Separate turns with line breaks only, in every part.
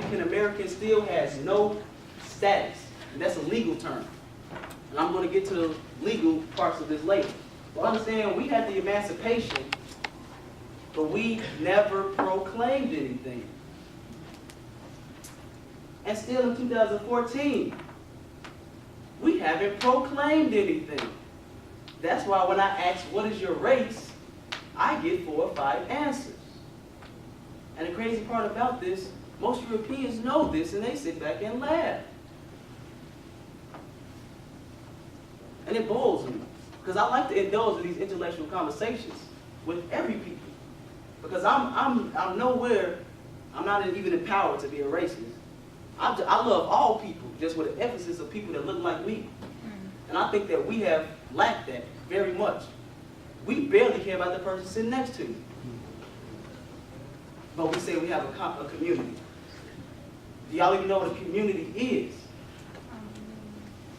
African American still has no status. And that's a legal term. And I'm going to get to the legal parts of this later. But understand, we had the emancipation, but we never proclaimed anything. And still in 2014, we haven't proclaimed anything. That's why when I ask, what is your race, I get 4 or 5 answers. And the crazy part about this, most Europeans know this and they sit back and laugh. And it boils me, because I like to indulge in these intellectual conversations with every people. Because I'm nowhere, I'm not even empowered to be a racist. I love all people, just with an emphasis of people that look like me. And I think that we have lacked that very much. We barely care about the person sitting next to you. But we say we have a community. Do y'all even know what a community is?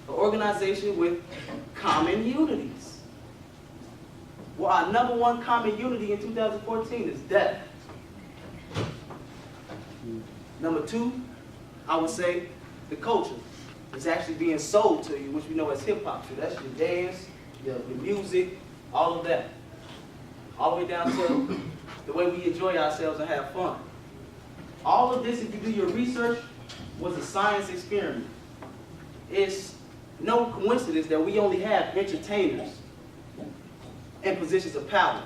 An organization with common unities. Well, our #1 common unity in 2014 is death. Number 2, I would say the culture is actually being sold to you, which we know as hip-hop. So that's your dance, your music, all of that. All the way down to the way we enjoy ourselves and have fun. All of this, if you do your research, was a science experiment. It's no coincidence that we only have entertainers in positions of power.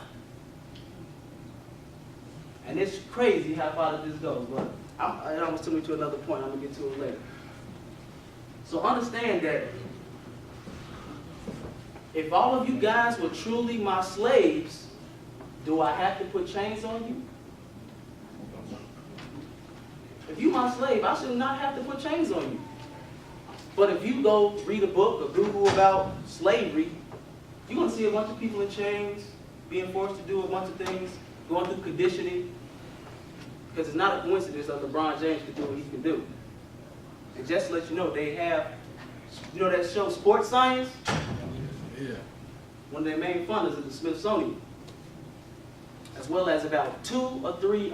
And it's crazy how far this goes, but it almost took me to another point. I'm going to get to it later. So understand that if all of you guys were truly my slaves, do I have to put chains on you? If you're my slave, I should not have to put chains on you. But if you go read a book or Google about slavery, you're going to see a bunch of people in chains, being forced to do a bunch of things, going through conditioning. Because it's not a coincidence that LeBron James can do what he can do. And just to let you know, they have, you know that show Sports Science?
Yeah.
One of their main funders is the Smithsonian. As well as about 2 or 3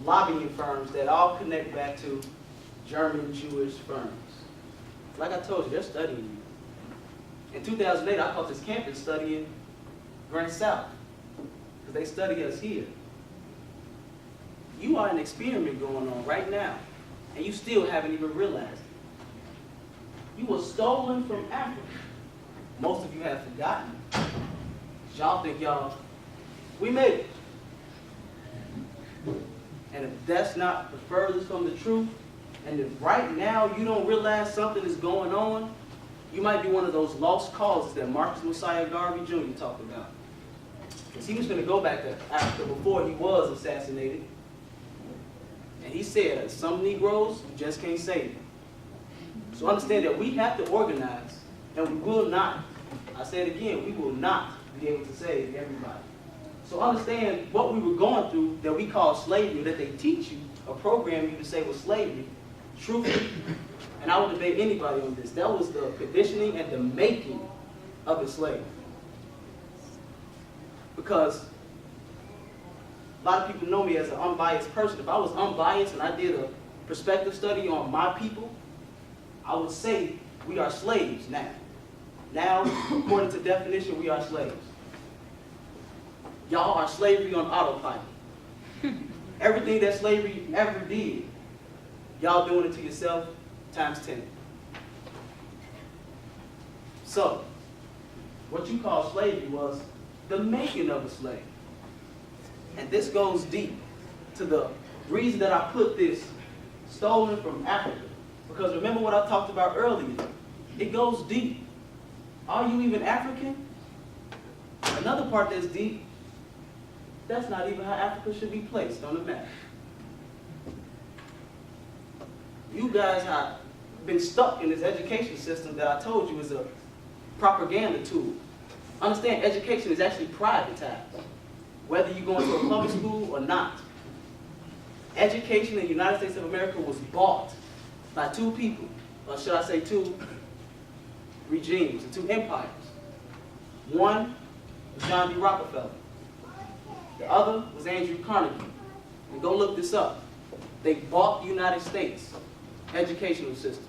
lobbying firms that all connect back to German Jewish firms. Like I told you, they're studying you. In 2008, I caught this campus studying Grand South, because they study us here. You are an experiment going on right now, and you still haven't even realized it. You were stolen from Africa. Most of you have forgotten. Y'all think we made it. And if that's not the furthest from the truth, and if right now you don't realize something is going on, you might be one of those lost causes that Marcus Mosiah Garvey Jr. talked about. Because he was going to go back to Africa before he was assassinated. And he said, some Negroes, you just can't save them. So understand that we have to organize, and we will not, I say it again, we will not be able to save everybody. So understand what we were going through that we call slavery, that they teach you or program you to say was slavery, truthfully, and I would debate anybody on this, that was the conditioning and the making of a slave. Because a lot of people know me as an unbiased person. If I was unbiased and I did a perspective study on my people, I would say we are slaves now. Now, according to definition, we are slaves. Y'all are slavery on autopilot. Everything that slavery ever did, y'all doing it to yourself times 10. So, what you call slavery was the making of a slave. And this goes deep to the reason that I put this stolen from Africa. Because remember what I talked about earlier. It goes deep. Are you even African? Another part that's deep, that's not even how Africa should be placed on the map. You guys have been stuck in this education system that I told you is a propaganda tool. Understand, education is actually privatized, whether you go into a public school or not. Education in the United States of America was bought by 2 people, or should I say 2 regimes, 2 empires. One was John D. Rockefeller. The other was Andrew Carnegie. And go look this up. They bought the United States educational system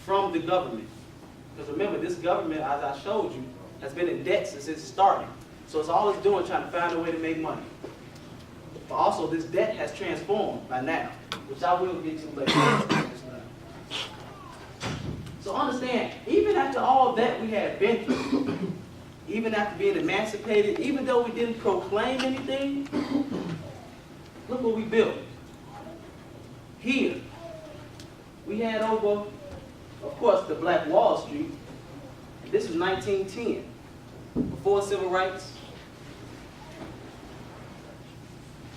from the government. Because remember, this government, as I showed you, has been in debt since it started. So it's all it's doing, trying to find a way to make money. But also, this debt has transformed by now, which I will get to later. So understand, even after all that we had been through, even after being emancipated, even though we didn't proclaim anything, look what we built. Here, we had over, of course, the Black Wall Street. This was 1910, before civil rights.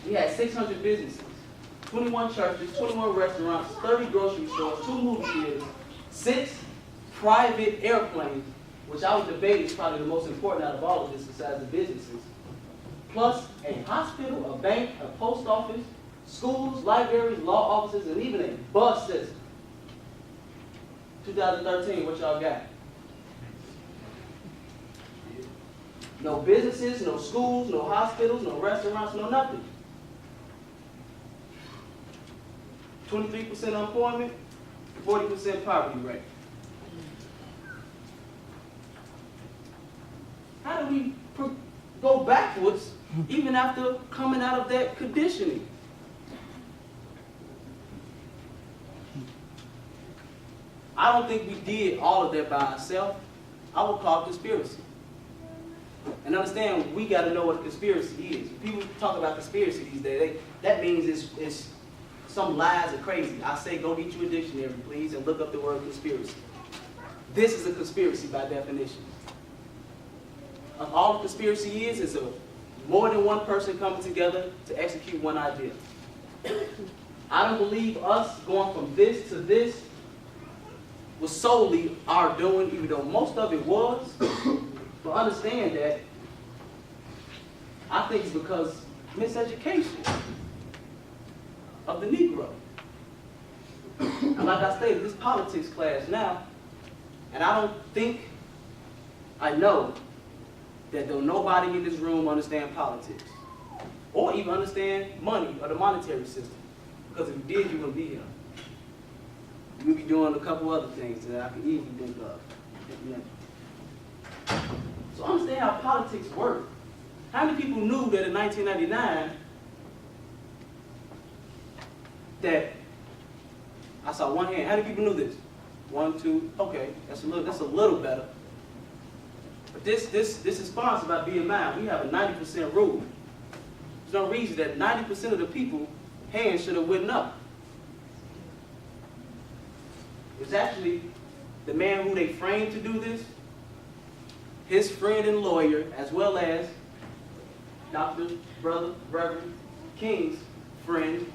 We had 600 businesses, 21 churches, 21 restaurants, 30 grocery stores, 2 movie theaters, 6 private airplanes, which I would debate is probably the most important out of all of this besides the businesses, plus a hospital, a bank, a post office, schools, libraries, law offices, and even a bus system. 2013, what y'all got? No businesses, no schools, no hospitals, no restaurants, no nothing. 23% unemployment, 40% poverty rate. How do we go backwards even after coming out of that conditioning? I don't think we did all of that by ourselves. I would call it conspiracy. And understand, we got to know what a conspiracy is. When people talk about conspiracy these days, that means it's some lies are crazy. I say go get you a dictionary, please, and look up the word conspiracy. This is a conspiracy by definition. All a conspiracy is more than one person coming together to execute one idea. I don't believe us going from this to this was solely our doing, even though most of it was. But understand that I think it's because miseducation of the Negro. And like I stated, this politics class now, and I don't think, I know, that though nobody in this room understand politics, or even understand money or the monetary system. Because if you did, you wouldn't be here. You would be doing a couple other things that I could easily think of. So understand how politics work. How many people knew that in 1999 that, I saw one hand, how many people knew this? 1, 2, okay, that's a little better. But this is sponsored by BMI. We have a 90% rule. There's no reason that 90% of the people hands should have went up. It's actually the man who they framed to do this, his friend and lawyer, as well as Dr. Brother Reverend King's friend,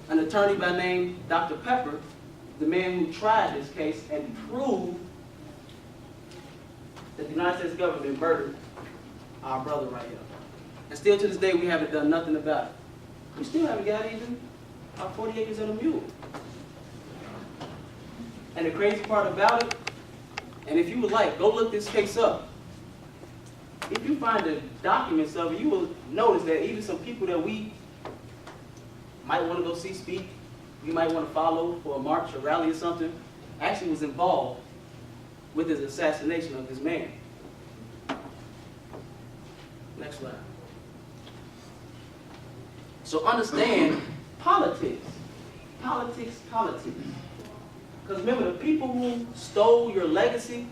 an attorney by name Dr. Pepper, the man who tried this case and proved that the United States government murdered our brother right here. And still to this day, we haven't done nothing about it. We still haven't got even our 40 acres and a mule. And the crazy part about it, and if you would like, go look this case up. If you find the documents of it, you will notice that even some people that we might want to go see speak, we might want to follow for a march or rally or something, actually was involved with his assassination of this man. Next slide. So understand politics. Politics, politics. Because remember, the people who stole your legacy,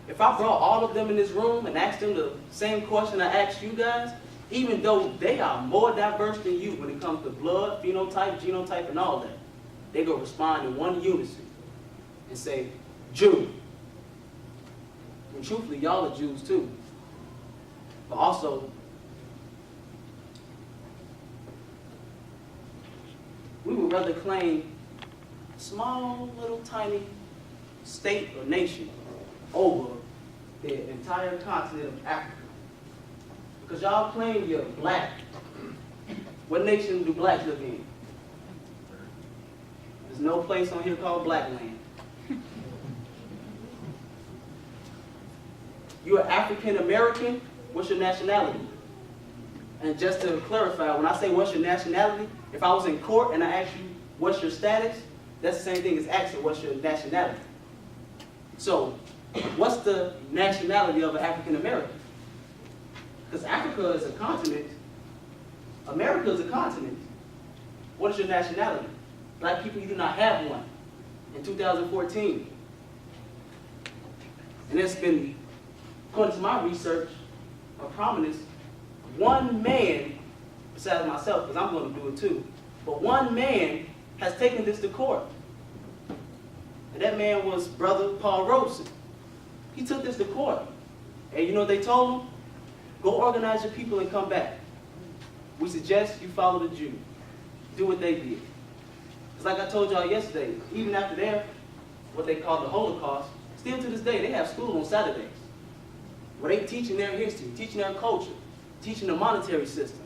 if I brought all of them in this room and asked them the same question I asked you guys, even though they are more diverse than you when it comes to blood, phenotype, genotype, and all that, they go respond in one unison and say, Jew. And truthfully, y'all are Jews too. But also, we would rather claim a small, little, tiny state or nation over the entire continent of Africa. Because y'all claim you're black. What nation do blacks live in? There's no place on here called black land. You're African American, what's your nationality? And just to clarify, when I say what's your nationality, If I was in court and I asked you, what's your status? That's the same thing as asking, what's your nationality? So, what's the nationality of an African American? Because Africa is a continent, America is a continent. What is your nationality? Black people, you do not have one in 2014. And it's been, according to my research of prominence, one man, besides myself, because I'm going to do it too, but one man has taken this to court. And that man was Brother Paul Robeson. He took this to court. And you know what they told him? Go organize your people and come back. We suggest you follow the Jews. Do what they did. Because like I told y'all yesterday, even after their, what they call the Holocaust, still to this day, they have school on Saturdays. Where they teaching their history, teaching their culture, teaching the monetary system.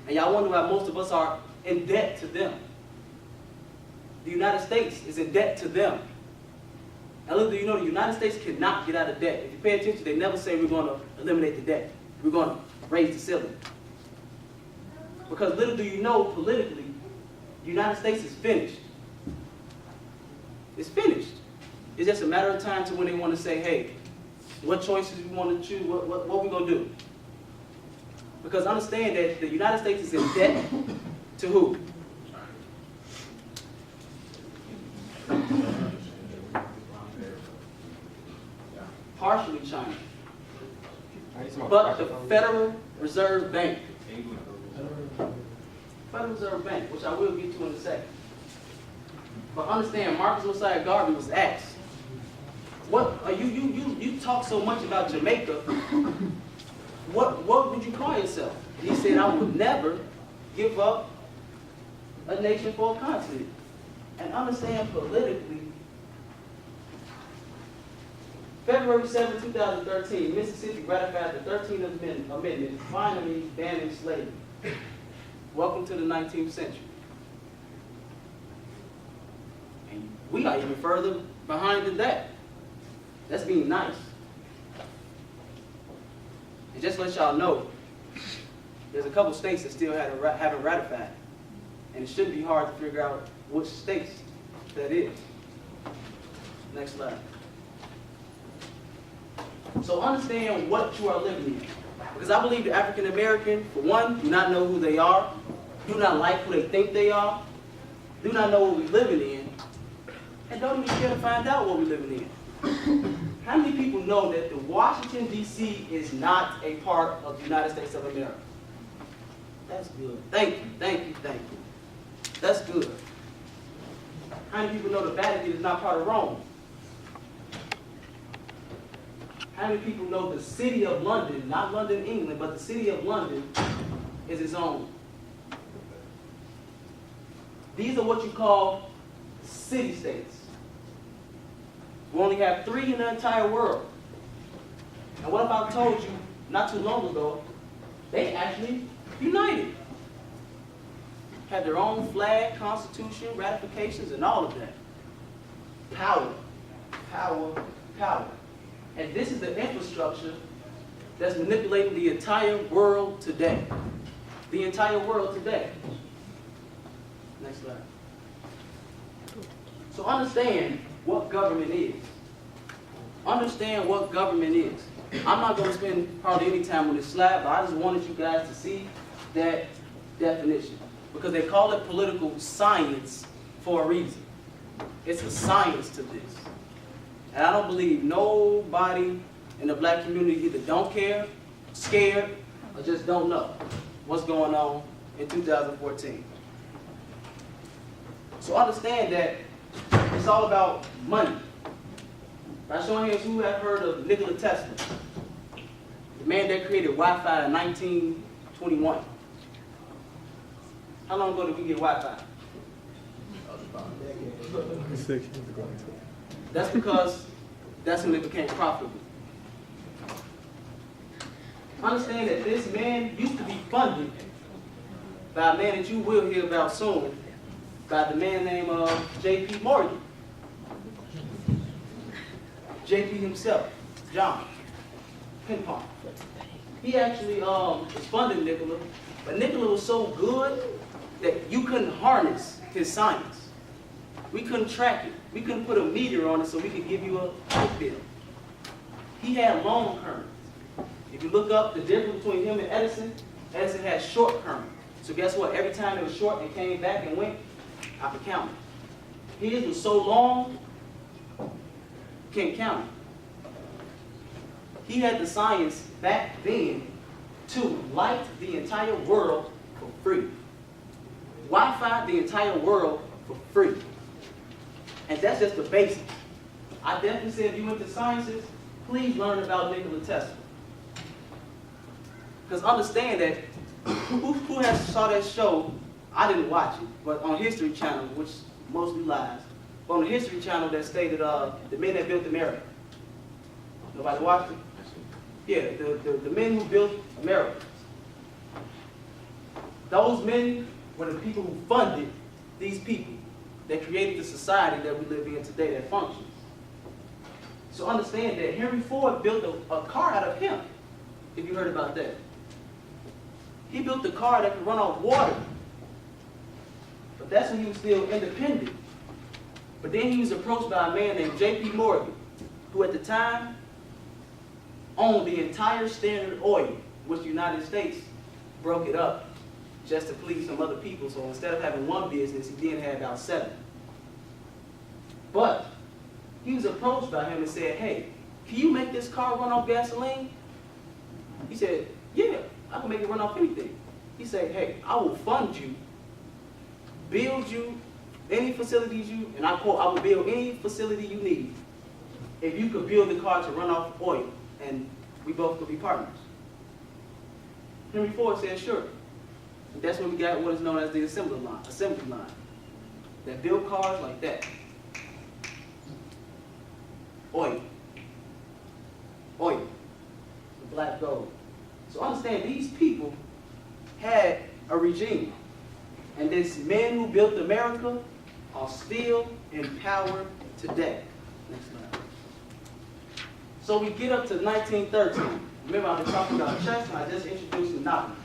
And y'all wonder why most of us are in debt to them. The United States is in debt to them. And little do you know, the United States cannot get out of debt. If you pay attention, they never say we're going to eliminate the debt. We're going to raise the ceiling. Because little do you know, politically, the United States is finished. It's finished. It's just a matter of time to when they want to say, hey, what choices we want to choose, what we going to do. Because understand that the United States is in debt to who? Partially China. But the Federal Reserve Bank. Federal Reserve Bank, which I will get to in a second. But understand, Marcus Mosiah Garvey was asked, you talk so much about Jamaica, what would you call yourself? And he said, I would never give up a nation for a continent. And understand politically, February 7, 2013, Mississippi ratified the 13th Amendment, finally banning slavery. Welcome to the 19th century. And we are even further behind than that. That's being nice. And just to let y'all know, there's a couple states that still haven't ratified. And it shouldn't be hard to figure out which states that is. Next slide. So understand what you are living in. Because I believe the African American, for one, do not know who they are, do not like who they think they are, do not know what we're living in, and don't even care to find out what we're living in. How many people know that the Washington, D.C. is not a part of the United States of America? That's good. Thank you, thank you, thank you. That's good. How many people know the Vatican is not part of Rome? How many people know the city of London, not London, England, but the city of London is its own? These are what you call city-states. We only have 3 in the entire world. And what if I told you, not too long ago, they actually united. Had their own flag, constitution, ratifications, and all of that. Power, power, power. And this is the infrastructure that's manipulating the entire world today. The entire world today. Next slide. So understand what government is. Understand what government is. I'm not going to spend hardly any time on this slide, but I just wanted you guys to see that definition. Because they call it political science for a reason. It's a science to this. And I don't believe nobody in the black community either don't care, scared, or just don't know what's going on in 2014. So understand that it's all about money. By showing hands, who have heard of Nikola Tesla? The man that created Wi-Fi in 1921. How long ago did we get Wi-Fi? That's because that's when it became profitable. Understand that this man used to be funded by a man that you will hear about soon, by the man named J.P. Morgan. J.P. himself, John Pinpon. He actually was funding Nikola, but Nikola was so good that you couldn't harness his science. We couldn't track it. We couldn't put a meter on it so we could give you a light bill. He had long currents. If you look up the difference between him and Edison, Edison had short current. So guess what? Every time it was short and came back and went, I could count it. His was so long, can't count it. He had the science back then to light the entire world for free. Wi-Fi the entire world for free. And that's just the basics. I definitely say if you went to sciences, please learn about Nikola Tesla. Because understand that, who has saw that show? I didn't watch it, but on History Channel, which mostly lies, but on the History Channel that stated the men that built America. Nobody watched it? Yeah, the men who built America. Those men were the people who funded these people that created the society that we live in today that functions. So understand that Henry Ford built a car out of him, if you heard about that. He built a car that could run off water. But that's when he was still independent. But then he was approached by a man named J.P. Morgan, who at the time owned the entire Standard Oil, which the United States broke it up just to please some other people. So instead of having one business, he then had about 7. But he was approached by him and said, hey, can you make this car run off gasoline? He said, yeah, I can make it run off anything. He said, hey, I will fund you, build you any facilities you, and I quote, I will build any facility you need if you could build the car to run off oil, and we both could be partners. Henry Ford said, sure. And that's when we got what is known as the assembly line that built cars like that. Oil. The black gold. So understand, these people had a regime. And these men who built America are still in power today. Next slide. So we get up to 1913. Remember, I've been talking about chess, and I just introduced Monopoly.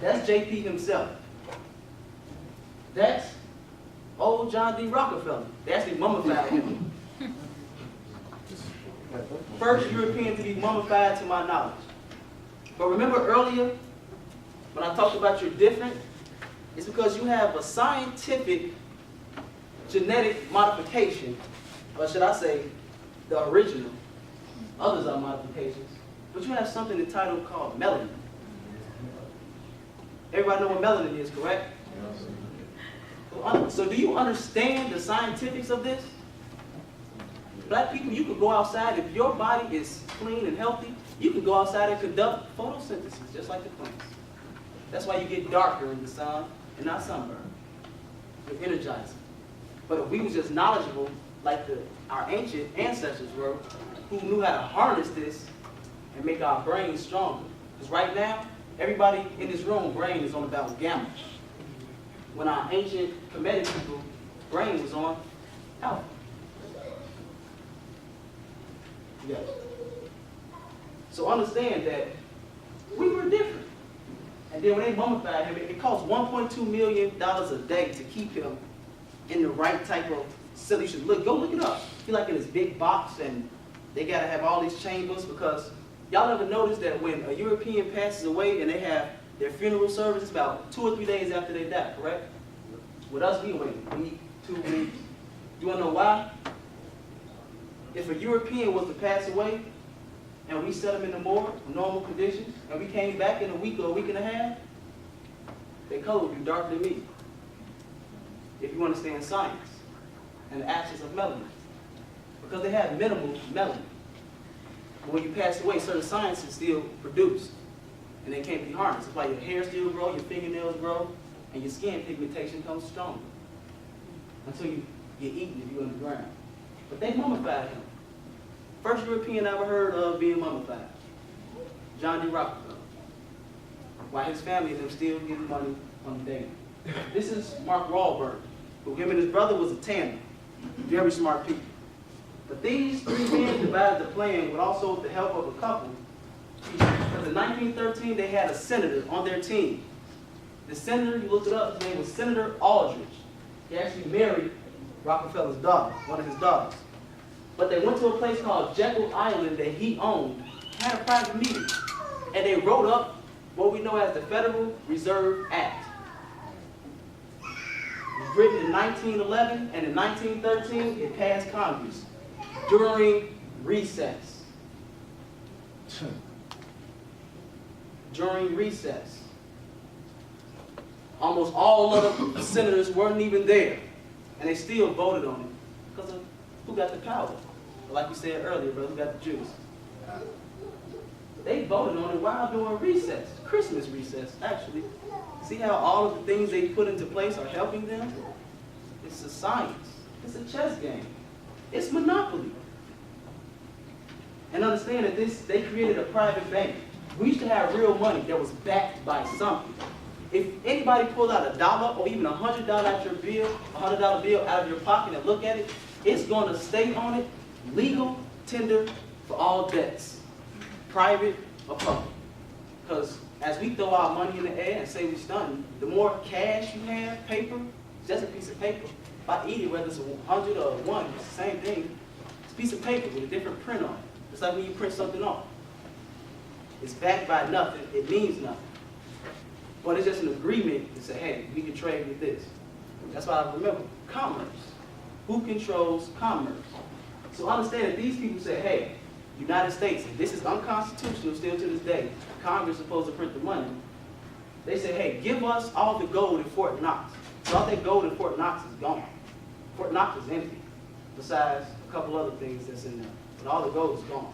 That's JP himself. That's old John D. Rockefeller. They actually mummified him. First European to be mummified to my knowledge. But remember earlier, when I talked about you're different, it's because you have a scientific genetic modification, or should I say, the original. Others are modifications. But you have something entitled called melanin. Everybody know what melanin is, correct? So do you understand the scientifics of this? Black people, you can go outside. If your body is clean and healthy, you can go outside and conduct photosynthesis, just like the plants. That's why you get darker in the sun and not sunburn. You're energizing. But if we was just knowledgeable, like our ancient ancestors were, who knew how to harness this and make our brains stronger. Because right now, everybody in this room, brain is on about gamma. When our ancient Kemetic people, brain was on alpha. Yes. So understand that we were different. And then when they mummified him, it cost $1.2 million a day to keep him in the right type of facility. You should go look it up. He's like in this big box, and they got to have all these chambers, because y'all ever notice that when a European passes away and they have their funeral service, it's about 2 or 3 days after they die, correct? With us, we wait a week, 2 weeks. You want to know why? If a European was to pass away and we set them in the morgue, normal conditions, and we came back in a week or a week and a half, their color would be darker than me. If you understand science and the absence of melanin. Because they have minimal melanin. But when you pass away, certain sciences still produce, and they can't be harnessed. That's why your hair still grows, your fingernails grow, and your skin pigmentation comes stronger. Until you get eaten if you're underground. But they mummified him. First European I ever heard of being mummified. John D. Rockefeller. While his family and them still getting money on the day. This is Mark Wahlberg, who him and his brother was a tandem. Very smart people. But these 3 men divided the plan with also the help of a couple. Because in 1913 they had a senator on their team The senator, you look it up, his name was Senator Aldrich. He actually married Rockefeller's daughter, one of his daughters. But they went to a place called Jekyll Island that he owned, had a private meeting, and they wrote up what we know as the Federal Reserve Act. It was written in 1911, and in 1913, it passed Congress during recess. During recess. Almost all of the senators weren't even there, and they still voted on it because of who got the power. Like you said earlier, brother, who got the juice. They voted on it while doing recess, Christmas recess, actually. See how all of the things they put into place are helping them? It's a science. It's a chess game. It's monopoly. And understand that they created a private bank. We used to have real money that was backed by something. If anybody pulled out $1 or even $100 out your bill, $100 bill out of your pocket and look at it, it's going to state on it, legal tender for all debts, private or public. Because as we throw our money in the air and say we're stunting, the more cash you have, paper, it's just a piece of paper. If I eat it, whether it's 100 or 1, it's the same thing. It's a piece of paper with a different print on it. It's like when you print something off. It's backed by nothing, it means nothing. But it's just an agreement to say, hey, we can trade with this. That's why I remember commerce. Who controls commerce? So understand that these people say, hey, United States, and this is unconstitutional still to this day. Congress is supposed to print the money. They say, hey, give us all the gold in Fort Knox. So all that gold in Fort Knox is gone. Fort Knox is empty, besides a couple other things that's in there. But all the gold is gone.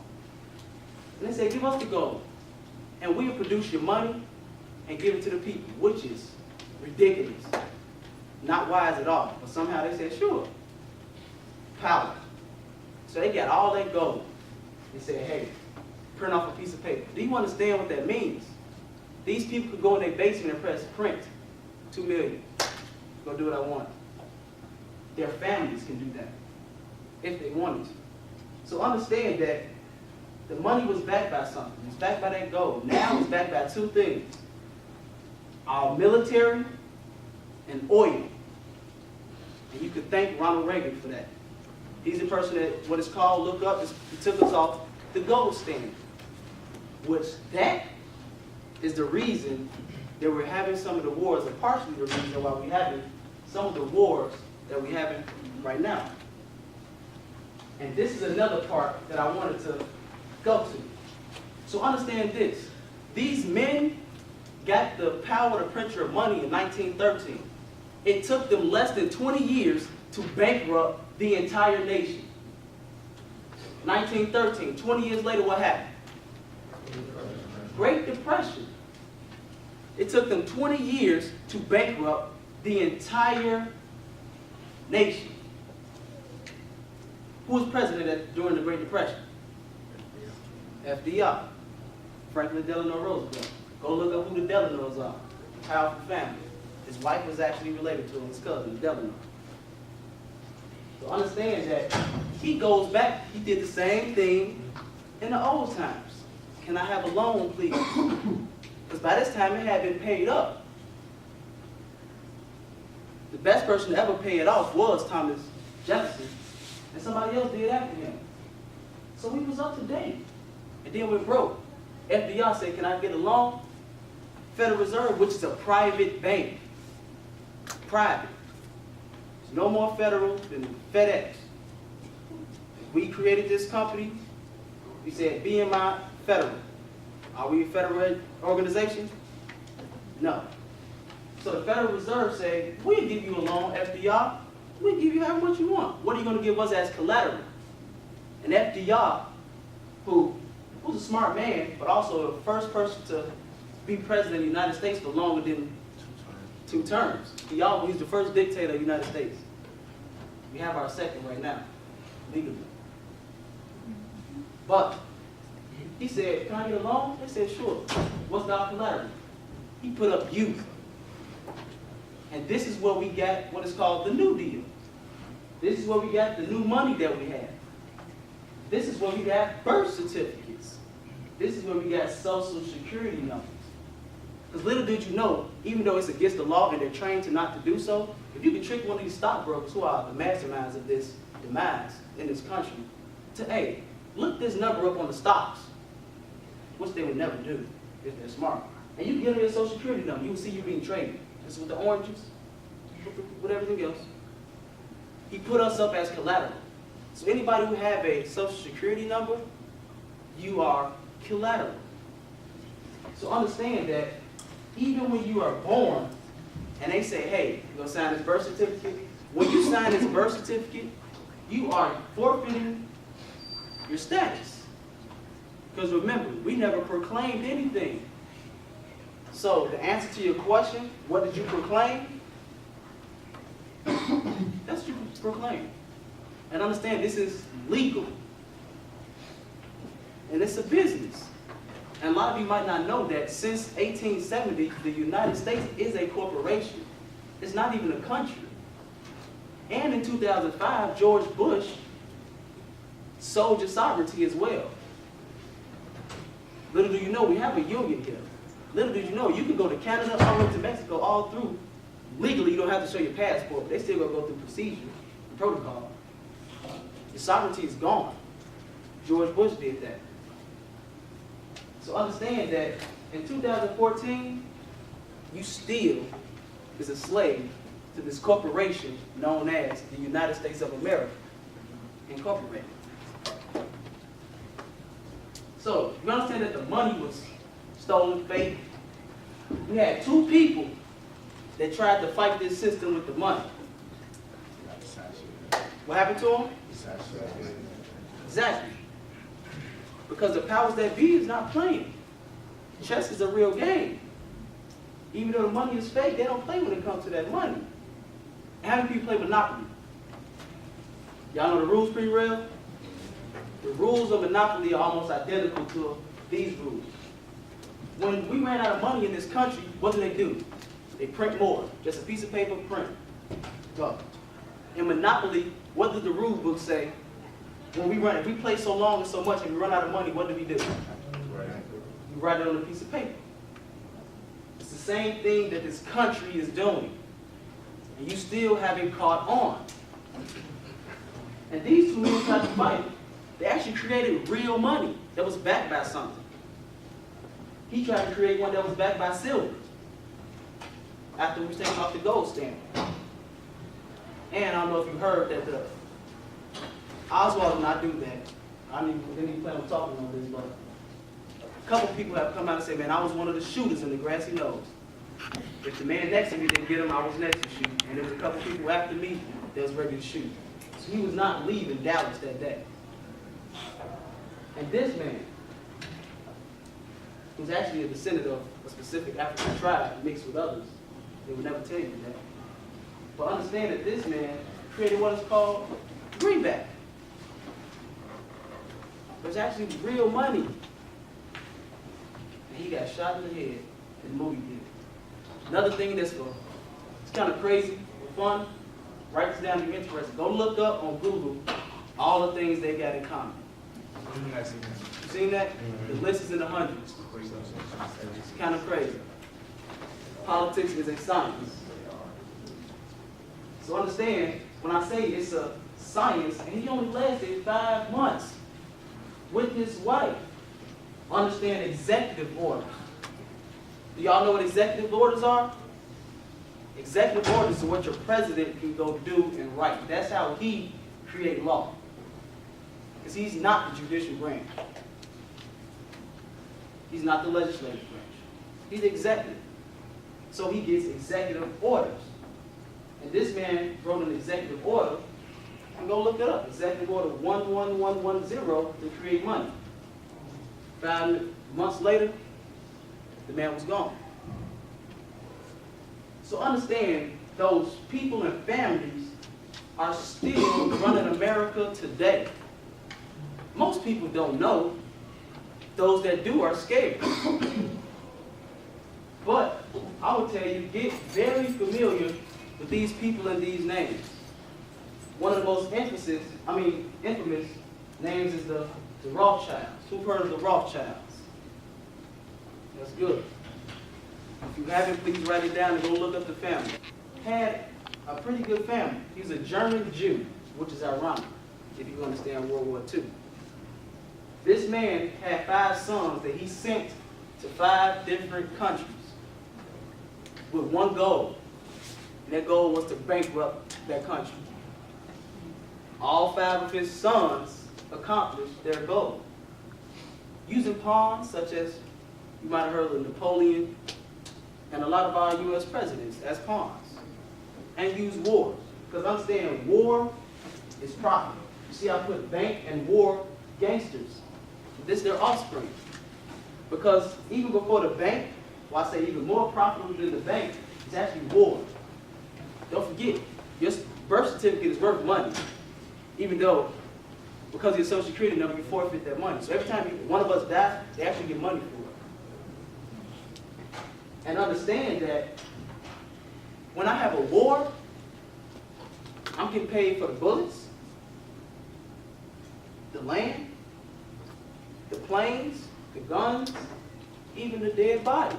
And they say, give us the gold, and we'll produce your money and give it to the people, which is ridiculous. Not wise at all. But somehow they said, sure. Power. So they got all that gold. They said, hey, print off a piece of paper. Do you understand what that means? These people could go in their basement and press print. 2 million. Go do what I want. Their families can do that if they wanted to. So understand that the money was backed by something. It's backed by that gold. Now it's backed by 2 things. Our military and oil. And you could thank Ronald Reagan for that. He's the person that, what it's called, look up, he took us off the gold standard. Which that is the reason that we're having some of the wars, or partially the reason why we're having some of the wars that we're having right now. And this is another part that I wanted to go to. So understand this. These men got the power to print your money in 1913. It took them less than 20 years to bankrupt the entire nation. 1913, 20 years later, what happened? Great Depression. It took them 20 years to bankrupt the entire nation. Who was president during the Great Depression? FDR. Franklin Delano Roosevelt. Go look up who the Delanos are. Powerful family. His wife was actually related to him, his cousin, Delano. So understand that he goes back, he did the same thing in the old times. Can I have a loan, please? Because by this time it had been paid up. The best person to ever pay it off was Thomas Jefferson, and somebody else did after him. So we was up to date. And then we broke. FDR said, can I get a loan? Federal Reserve, which is a private bank. Private. There's no more federal than FedEx. We created this company. We said BMI Federal. Are we a federal organization? No. So the Federal Reserve said, we'll give you a loan, FDR. We'll give you however much you want. What are you going to give us as collateral? And FDR, who was a smart man, but also the first person to be president of the United States for longer than 2 terms. He's the first dictator of the United States. We have our second right now, legally. But he said, can I get a loan? They said, sure. What's our collateral? He put up youth. And this is where we got what is called the New Deal. This is where we got the new money that we have. This is where we got birth certificates. This is where we got social security numbers. Because little did you know, even though it's against the law and they're trained to not to do so, if you can trick one of these stockbrokers who are the masterminds of this demise in this country to, hey, look this number up on the stocks, which they would never do if they're smart. And you give them your social security number, you will see you being traded. This is with the oranges, with everything else. He put us up as collateral. So anybody who have a social security number, you are collateral. So understand that even when you are born, and they say, hey, you're going to sign this birth certificate, when you sign this birth certificate, you are forfeiting your status. Because remember, we never proclaimed anything. So the answer to your question, what did you proclaim? That's what you proclaim. And understand, this is legal. And it's a business. And a lot of you might not know that since 1870, the United States is a corporation. It's not even a country. And in 2005, George Bush sold your sovereignty as well. Little do you know, we have a union here. Little did you know, you can go to Canada, all the way to Mexico, all through. Legally, you don't have to show your passport, but they still gonna go through procedure and protocol. Your sovereignty is gone. George Bush did that. So understand that in 2014, you still is a slave to this corporation known as the United States of America, Incorporated. So you understand that the money was stolen, fake. We had two people that tried to fight this system with the money. What happened to them? Exactly. Because the powers that be is not playing. Chess is a real game. Even though the money is fake, they don't play when it comes to that money. How many people play Monopoly? Y'all know the rules pretty real? The rules of Monopoly are almost identical to these rules. When we ran out of money in this country, what do? They print more. Just a piece of paper, print. Go. In Monopoly, what does the rule book say? When if we play so long and so much and we run out of money, what do? You write it on a piece of paper. It's the same thing that this country is doing. And you still haven't caught on. And these two men tried to fight. They actually created real money that was backed by something. He tried to create one that was backed by silver after we was taken off the gold standard. And I don't know if you heard that Oswald did not do that. I didn't even plan on talking on this, but a couple of people have come out and said, man, I was one of the shooters in the grassy knoll. If the man next to me didn't get him, I was next to shoot. And there was a couple of people after me that was ready to shoot. So he was not leaving Dallas that day. And this man, who's actually a descendant of a specific African tribe mixed with others, they would never tell you that. But understand that this man created what is called greenback. It's actually real money. And he got shot in the head in the movie theater. Another thing that's it's kind of crazy, fun, write this down if you're interested. Go look up on Google all the things they got in common. You seen that? The list is in the hundreds. It's kind of crazy. Politics is a science. So understand, when I say it's a science, and he only lasted 5 months with his wife. Understand executive orders. Do y'all know what executive orders are? Executive orders are what your president can go do and write. That's how he creates law. Because he's not the judicial branch. He's not the legislative branch. He's the executive. So he gets executive orders. And this man wrote an executive order, and go look it up. Executive order 11110 to create money. 5 months later, the man was gone. So understand, those people and families are still running America today. Most people don't know. Those that do are scared. But I would tell you, get very familiar with these people and these names. One of the most infamous names is the Rothschilds. Who've heard of the Rothschilds? That's good. If you haven't, please write it down and go look up the family. Had a pretty good family. He was a German Jew, which is ironic if you understand World War II. This man had 5 sons that he sent to 5 different countries with one goal. And that goal was to bankrupt that country. All 5 of his sons accomplished their goal. Using pawns such as, you might have heard of Napoleon, and a lot of our U.S. presidents as pawns. And use wars. Because understand, war is profit. You see, I put bank and war gangsters. This is their offspring. Because even before the bank, well, I say even more profitable than the bank, is actually war. Don't forget, your birth certificate is worth money. Even though, because of your social security number, you forfeit that money. So every time one of us dies, they actually get money for it. And understand that when I have a war, I'm getting paid for the bullets, the land, the planes, the guns, even the dead bodies.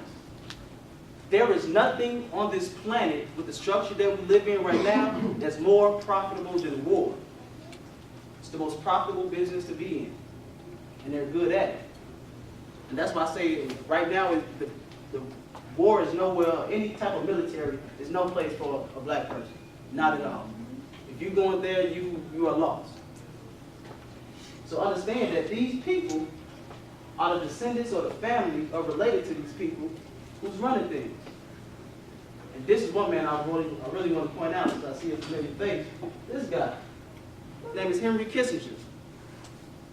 There is nothing on this planet with the structure that we live in right now that's more profitable than war. It's the most profitable business to be in, and they're good at it. And that's why I say right now the war is nowhere, any type of military, there's no place for a black person. Not at all. If you go in there, you are lost. So understand that these people are the descendants or the family are related to these people who's running things. And this is one man I really want to point out since I see a familiar face. This guy, his name is Henry Kissinger,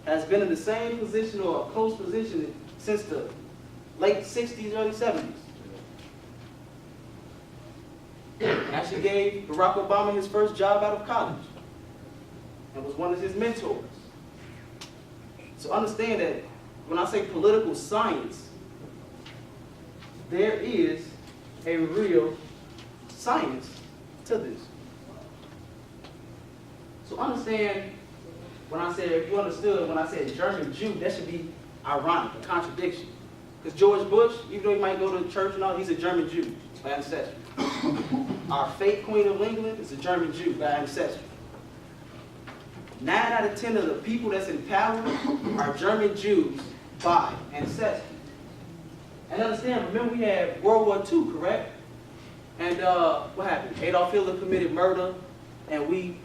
has been in the same position or a close position since the late 60s, early 70s. Actually gave Barack Obama his first job out of college and was one of his mentors. So understand that when I say political science, there is a real science to this. So understand when I said, if you understood, when I said German Jew, that should be ironic, a contradiction. Because George Bush, even though he might go to church and all, he's a German Jew by ancestry. Our fake Queen of England is a German Jew by ancestry. 9 out of 10 of the people that's in power are German Jews by ancestry. And understand, remember we had World War II, correct? And what happened? Adolf Hitler committed murder, and we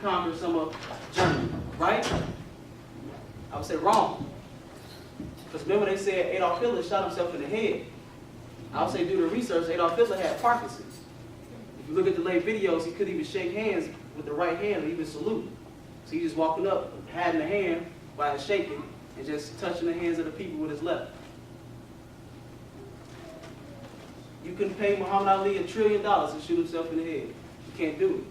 conquered some of Germany, right? I would say wrong. Because remember they said Adolf Hitler shot himself in the head. I would say due to research, Adolf Hitler had Parkinson's. If you look at the late videos, he couldn't even shake hands with the right hand or even salute. So he just walking up, having the hand while shaking, and just touching the hands of the people with his left. You couldn't pay Muhammad Ali $1 trillion to shoot himself in the head. You can't do it.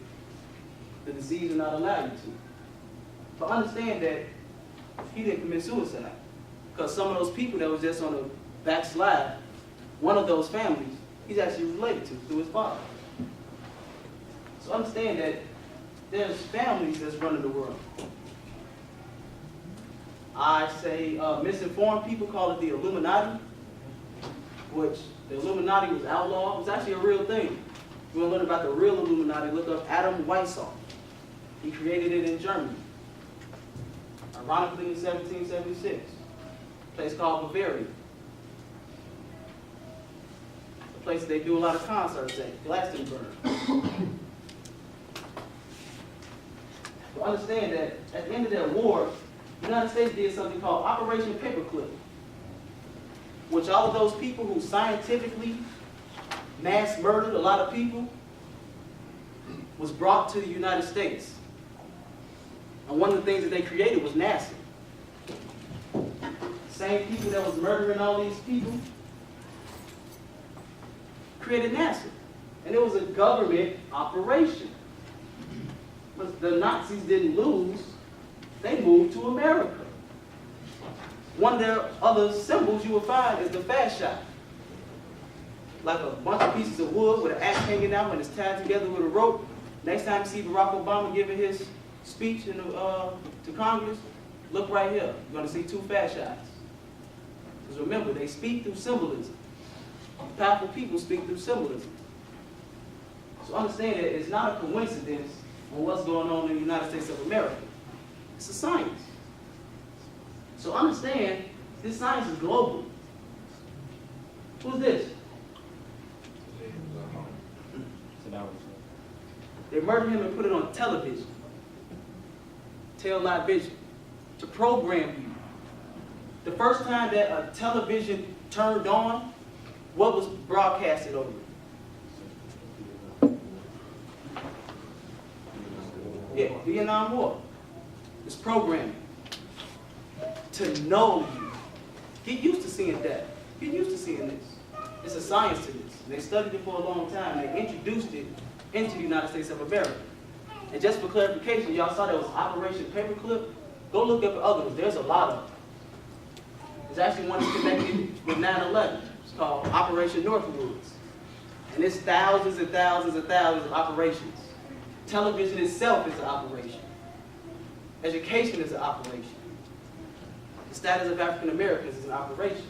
The disease will not allow you to. But understand that he didn't commit suicide. Because some of those people that was just on the backslide, one of those families, he's actually related to through his father. So understand that there's families that's running the world. I say misinformed people call it the Illuminati, which the Illuminati was outlawed. It was actually a real thing. If you want to learn about the real Illuminati, look up Adam Weishaupt. He created it in Germany. Ironically in 1776. A place called Bavaria. A place that they do a lot of concerts at, Glastonbury. But understand that at the end of that war, the United States did something called Operation Paperclip, which all of those people who scientifically mass murdered a lot of people was brought to the United States. And one of the things that they created was NASA. Same people that was murdering all these people created NASA. And it was a government operation. But the Nazis didn't lose, they moved to America. One of their other symbols you will find is the FAST shot. Like a bunch of pieces of wood with an axe hanging out and it's tied together with a rope. Next time you see Barack Obama giving his speech to Congress, look right here. You're going to see 2 FAST shots. Because remember, they speak through symbolism. Powerful people speak through symbolism. So understand that it's not a coincidence on what's going on in the United States of America. It's a science. So understand, this science is global. Who's this? They murdered him and put it on television. Tail light vision. To program you. The first time that a television turned on, what was broadcasted over it? Yeah, Vietnam War. It's programming. To know you. Get used to seeing that. Get used to seeing this. It's a science to this. They studied it for a long time. They introduced it into the United States of America. And just for clarification, y'all saw there was Operation Paperclip. Go look up the other ones. There's a lot of them. There's actually one that's connected with 9/11. It's called Operation Northwoods. And it's thousands and thousands and thousands of operations. Television itself is an operation. Education is an operation. The status of African Americans is an operation.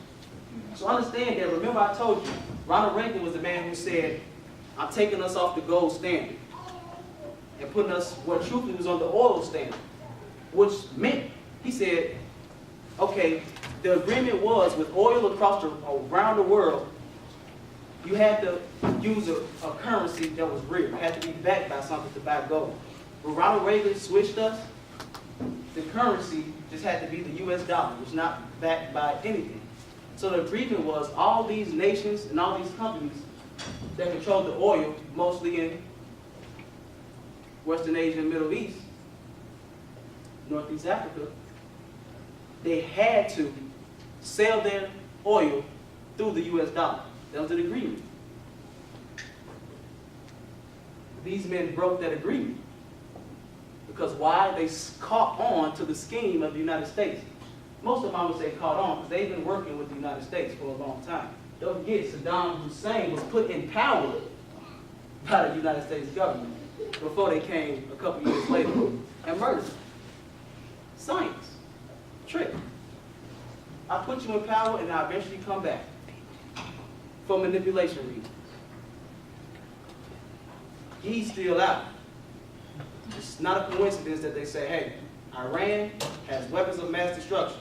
So understand that, remember I told you, Ronald Reagan was the man who said, I'm taking us off the gold standard and putting us where truthfully was on the oil standard, which meant, he said, okay, the agreement was with oil around the world, you had to use a currency that was real. It had to be backed by something to buy gold. When Ronald Reagan switched us, the currency just had to be the US dollar, which was not backed by anything. So the agreement was all these nations and all these companies that controlled the oil, mostly in Western Asia and Middle East, Northeast Africa, they had to sell their oil through the US dollar. That was an agreement. These men broke that agreement. Because why? They caught on to the scheme of the United States. Most of them, I would say, caught on because they've been working with the United States for a long time. Don't forget, Saddam Hussein was put in power by the United States government before they came a couple years later and murdered him. Science. Trick. I put you in power and I eventually come back for manipulation reasons. He's still out. It's not a coincidence that they say, hey, Iran has weapons of mass destruction.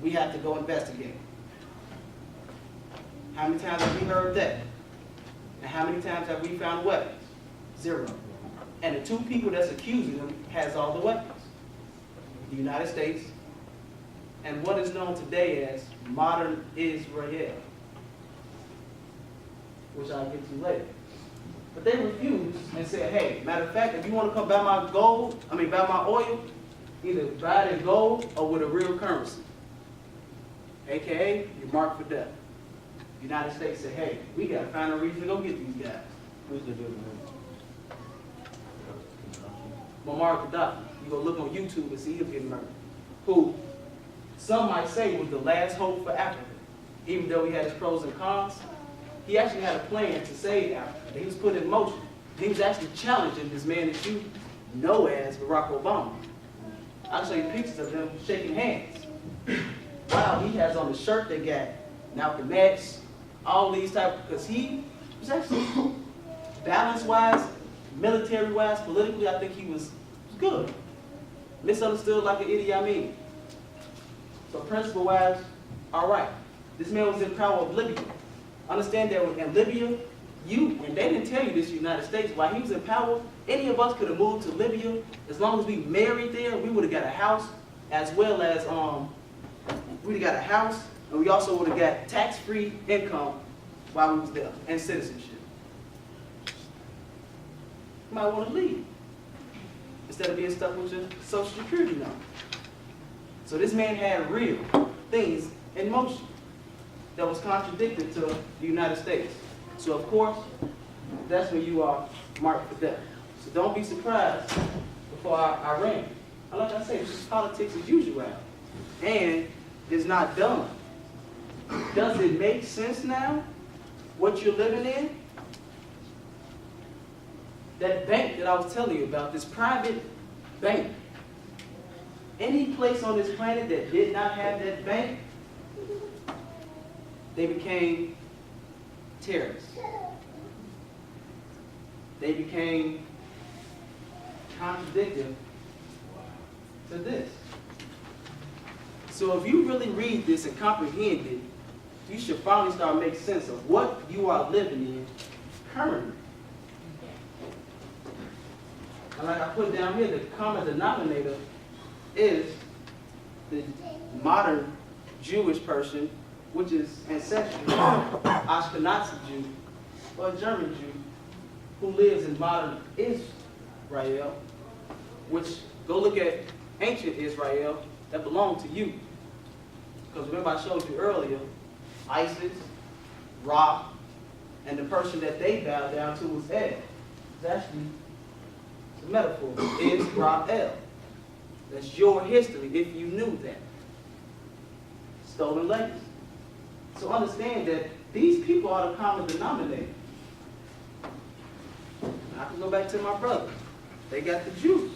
We have to go investigate. How many times have we heard that? And how many times have we found weapons? 0. And the two people that's accusing them has all the weapons. The United States and what is known today as modern Israel, which I'll get to later. But they refused and said, hey, matter of fact, if you want to come buy my buy my oil, either buy it in gold or with a real currency. AKA, you're marked for death. The United States said, hey, we got to find a reason to go get these guys. Who's the dude? Muammar Gaddafi. You go look on YouTube and see him getting murdered. Who, some might say, was the last hope for Africa. Even though he had his pros and cons, he actually had a plan to save Africa that he was putting in motion. He was actually challenging this man that you know as Barack Obama. I'll show you pictures of them shaking hands. Wow, he has on the shirt that got Malcolm X, all these because he was actually balance-wise, military-wise, politically, I think he was good. Misunderstood like an Idi Amin. So principle-wise, all right. This man was in power of Libya. Understand that in Libya, and they didn't tell you this, United States, while he was in power, any of us could have moved to Libya. As long as we married there, we would have got a house, as well as we would have got a house, and we also would have got tax-free income while we was there, and citizenship. You might want to leave, instead of being stuck with your Social Security number. So this man had real things in motion that was contradicted to the United States. So of course, that's when you are marked for death. So don't be surprised before Iran. Like I say, this is politics as usual. And it's not done. Does it make sense now, what you're living in? That bank that I was telling you about, this private bank, any place on this planet that did not have that bank, they became terrorists. They became contradictory to this. So if you really read this and comprehend it, you should finally start making sense of what you are living in currently. And like I put down here, the common denominator is the modern Jewish person, which is ancestral Ashkenazi Jew or a German Jew who lives in modern Israel, which, go look at ancient Israel that belonged to you. Because remember I showed you earlier, Isis, Ra, and the person that they bowed down to was Ed. It's actually a metaphor. Israel. That's your history if you knew that. Stolen legacy. So understand that these people are the common denominator. I can go back to my brother. They got the Jews.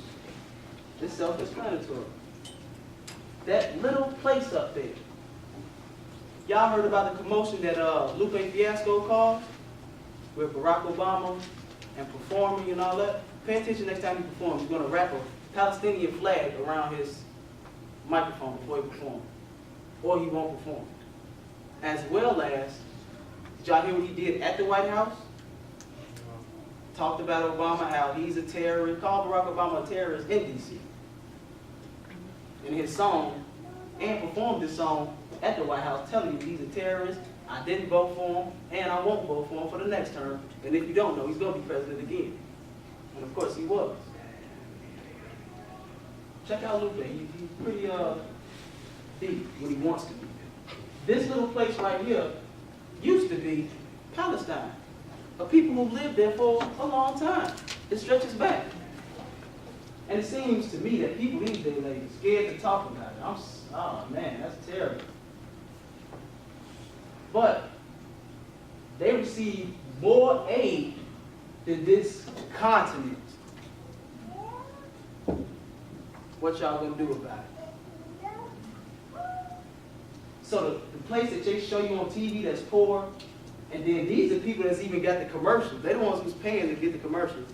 It's self-explanatory. That little place up there. Y'all heard about the commotion that Lupe Fiasco caused with Barack Obama and performing and all that? Pay attention next time he performs. He's going to wrap a Palestinian flag around his microphone before he performs. Or he won't perform. As well as, did y'all hear what he did at the White House? Talked about Obama, how he's a terrorist, called Barack Obama a terrorist in D.C. In his song, and performed this song at the White House telling you he's a terrorist, I didn't vote for him, and I won't vote for him for the next term, and if you don't know, he's going to be president again. And of course he was. Check out Lupe, he's pretty deep when he wants to be. This little place right here used to be Palestine. Of people who lived there for a long time. It stretches back. And it seems to me that people these days are scared to talk about it. Oh man, that's terrible. But they receive more aid than this continent. What y'all gonna do about it? So the place that they show you on TV that's poor, and then these are people that's even got the commercials. They're the ones who's paying to get the commercials.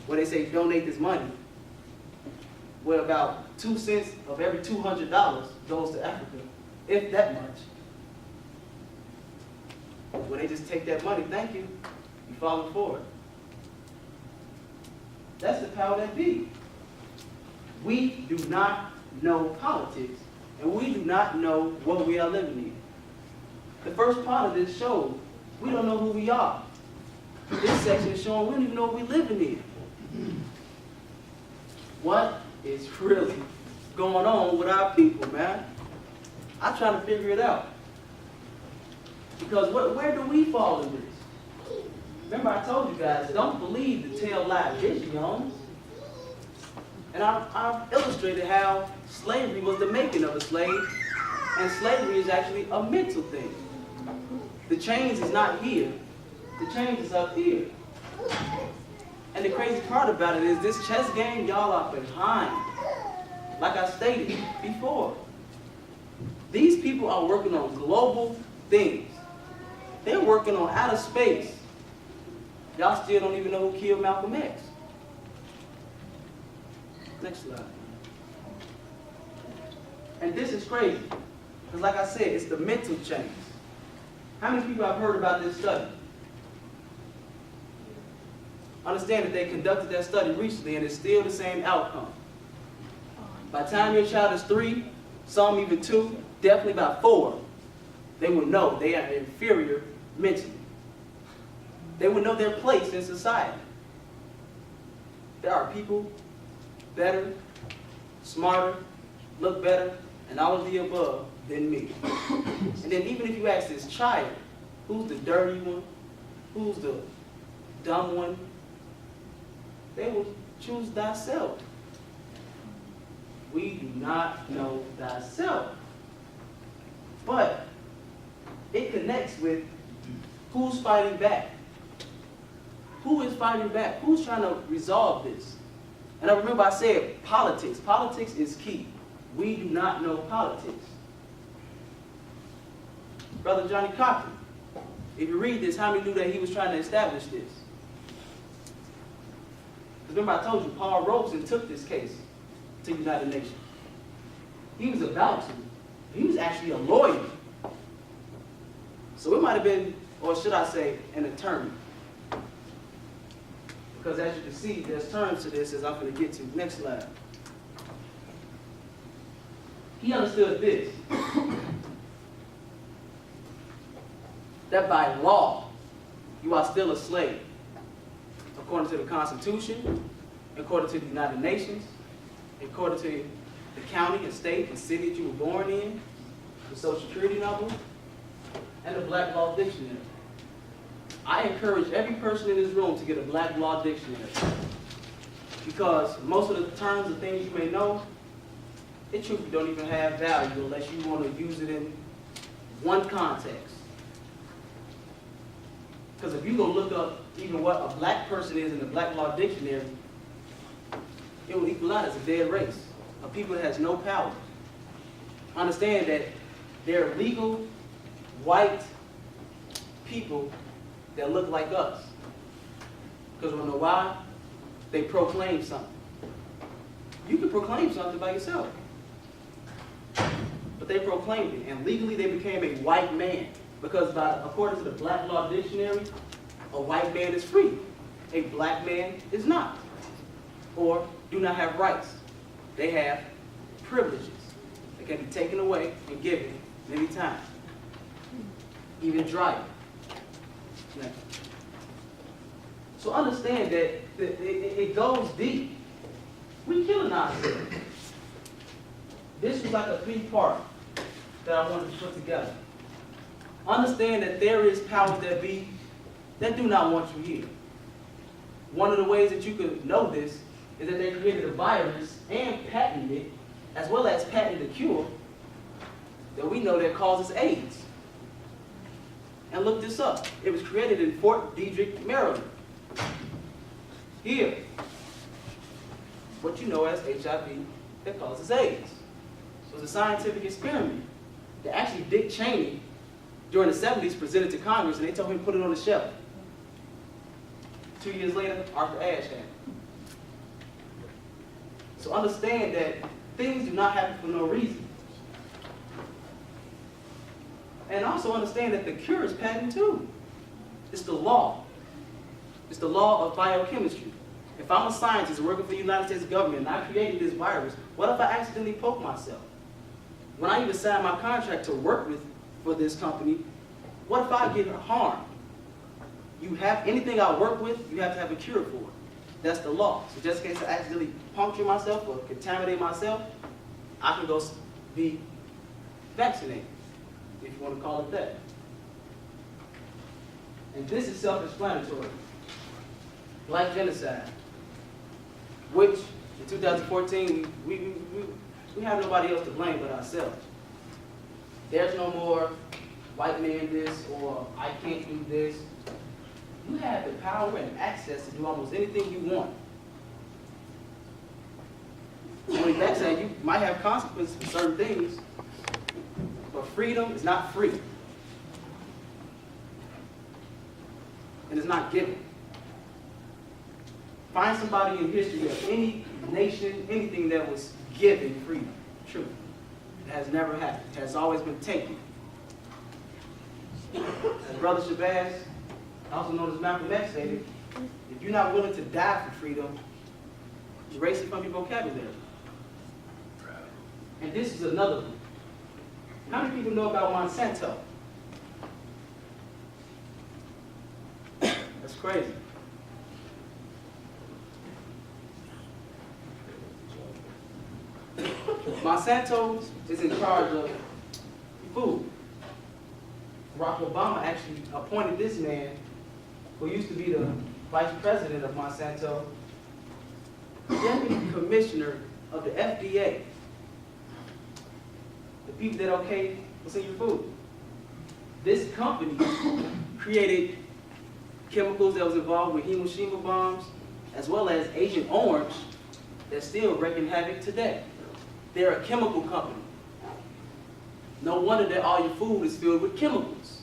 Where they say donate this money. Where about 2 cents of every $200 goes to Africa, if that much. Where they just take that money, thank you, you falling for it. That's the power that be. We do not know politics, and we do not know what we are living in. The first part of this shows we don't know who we are. This section is showing we don't even know what we're living in. What is really going on with our people, man? I'm trying to figure it out. Because where do we fall in this? Remember I told you guys, don't believe the tell-lie visions. And I've illustrated how slavery was the making of a slave, and slavery is actually a mental thing. The chains is not here. The chains is up here. And the crazy part about it is this chess game, y'all are behind. Like I stated before. These people are working on global things. They're working on outer space. Y'all still don't even know who killed Malcolm X. Next slide. And this is crazy. Because like I said, it's the mental change. How many people have heard about this study? Understand that they conducted that study recently and it's still the same outcome. By the time your child is 3, some even 2, definitely about 4, they will know they are inferior mentally. They will know their place in society. There are people better, smarter, look better, and all of the above than me. And then even if you ask this child, who's the dirty one, who's the dumb one, they will choose thyself. We do not know thyself. But it connects with who's fighting back. Who is fighting back? Who's trying to resolve this? And I remember I said politics. Politics is key. We do not know politics. Brother Johnny Cochran, If you read this, how many knew that he was trying to establish this? Remember I told you, Paul Robeson took this case to the United Nations. He was about to. He was actually a lawyer. So it might have been, or should I say, an attorney. Because as you can see, there's terms to this as I'm going to get to. Next slide. He understood this. That by law, you are still a slave. According to the Constitution, according to the United Nations, according to the county and state and city that you were born in, the Social Security number, and the Black Law Dictionary. I encourage every person in this room to get a Black Law Dictionary. Because most of the terms and things you may know, it truly don't even have value unless you want to use it in one context. Because if you go look up even what a black person is in the Black Law Dictionary, it will equal out as a dead race, a people that has no power. Understand that they're legal, white people that look like us. Because we know why? They proclaim something. You can proclaim something by yourself. But they proclaimed it, and legally they became a white man. Because according to the Black Law Dictionary, a white man is free. A black man is not. Or do not have rights. They have privileges that can be taken away and given many times. Even driving. Next. So understand that it goes deep. We're killing ourselves. This was like a three-part that I wanted to put together. Understand that there is powers that be that do not want you here. One of the ways that you could know this is that they created a virus and patented it, as well as patented a cure that we know that causes AIDS. And look this up. It was created in Fort Detrick, Maryland. Here, what you know as HIV that causes AIDS. So it's a scientific experiment that actually Dick Cheney, during the 70s, presented to Congress, and they told him to put it on the shelf. 2 years later, Arthur Ashe had it. So understand that things do not happen for no reason. And also understand that the cure is patent too. It's the law. It's the law of biochemistry. If I'm a scientist working for the United States government and I created this virus, what if I accidentally poke myself? When I even signed my contract to work for this company, what if I get harmed? You have anything I work with, you have to have a cure for it. That's the law. So just in case I accidentally puncture myself or contaminate myself, I can go be vaccinated, if you want to call it that. And this is self-explanatory. Black genocide, which in 2014, we have nobody else to blame but ourselves. There's no more white man this or I can't do this. You have the power and access to do almost anything you want. Only that said, you might have consequences for certain things, but freedom is not free. And it's not given. Find somebody in history of any nation, anything that was given freedom. True. It has never happened. It has always been taken. As Brother Shabazz, also known as Malcolm X, stated, if you're not willing to die for freedom, erase it from your vocabulary. And this is another one. How many people know about Monsanto? That's crazy. Monsanto is in charge of food. Barack Obama actually appointed this man, who used to be the vice president of Monsanto, deputy commissioner of the FDA. The people that okay what's in your food. This company created chemicals that was involved with Hiroshima bombs, as well as Agent Orange, that's still wreaking havoc today. They're a chemical company. No wonder that all your food is filled with chemicals.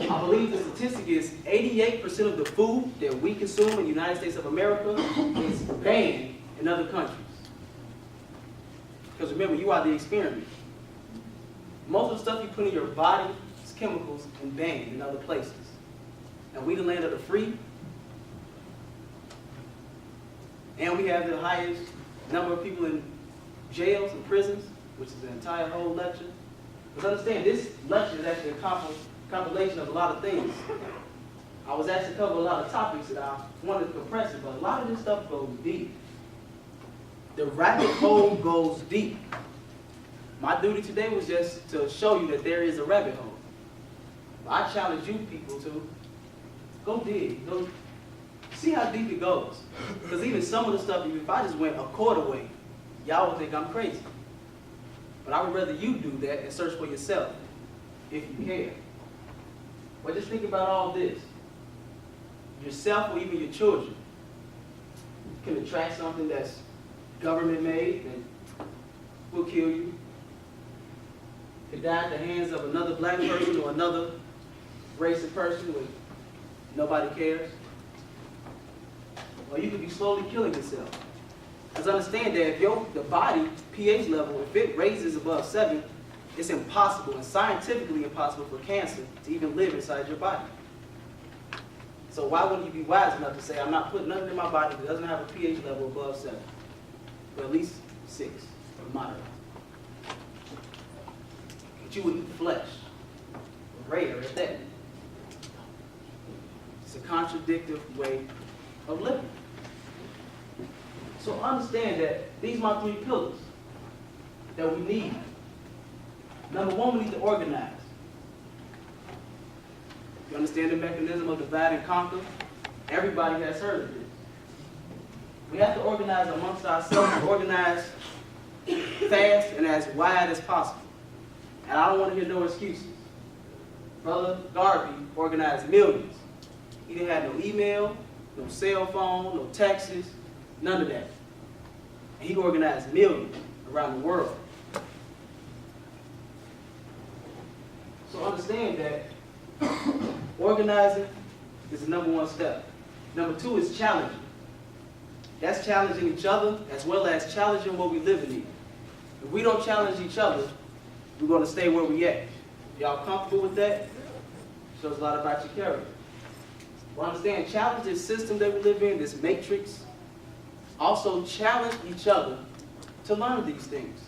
I believe the statistic is 88% of the food that we consume in the United States of America is banned in other countries. Because remember, you are the experiment. Most of the stuff you put in your body is chemicals and banned in other places. And we the land of the free. And we have the highest number of people in jails and prisons, which is the entire whole lecture. Because understand, this lecture is actually a compilation of a lot of things. I was asked to cover a lot of topics that I wanted to compress it, but a lot of this stuff goes deep. The rabbit hole goes deep. My duty today was just to show you that there is a rabbit hole. I challenge you people to go dig, go see how deep it goes. Because even some of the stuff, if I just went a quarter way, y'all would think I'm crazy. But I would rather you do that and search for yourself, if you care. But just think about all this. Yourself or even your children can attract something that's government made that will kill you. Could die at the hands of another black person or another race of person when nobody cares. Or you could be slowly killing yourself. Because understand that if the body pH level, if it raises above 7, it's impossible and scientifically impossible for cancer to even live inside your body. So why wouldn't you be wise enough to say, I'm not putting nothing in my body that doesn't have a pH level above 7, or at least 6, or moderate. But you would eat flesh, or greater at that. It's a contradictory way of living. So understand that these are my 3 pillars that we need. Number 1, we need to organize. You understand the mechanism of divide and conquer? Everybody has heard of this. We have to organize amongst ourselves, organize fast and as wide as possible. And I don't want to hear no excuses. Brother Garvey organized millions. He didn't have no email, no cell phone, no taxes, none of that. And he organized millions around the world. So understand that organizing is the number 1 step. Number 2 is challenging. That's challenging each other as well as challenging what we live in. If we don't challenge each other, we're going to stay where we at. Y'all comfortable with that? Shows a lot about your character. Well, understand, challenge this system that we live in, this matrix. Also challenge each other to learn these things.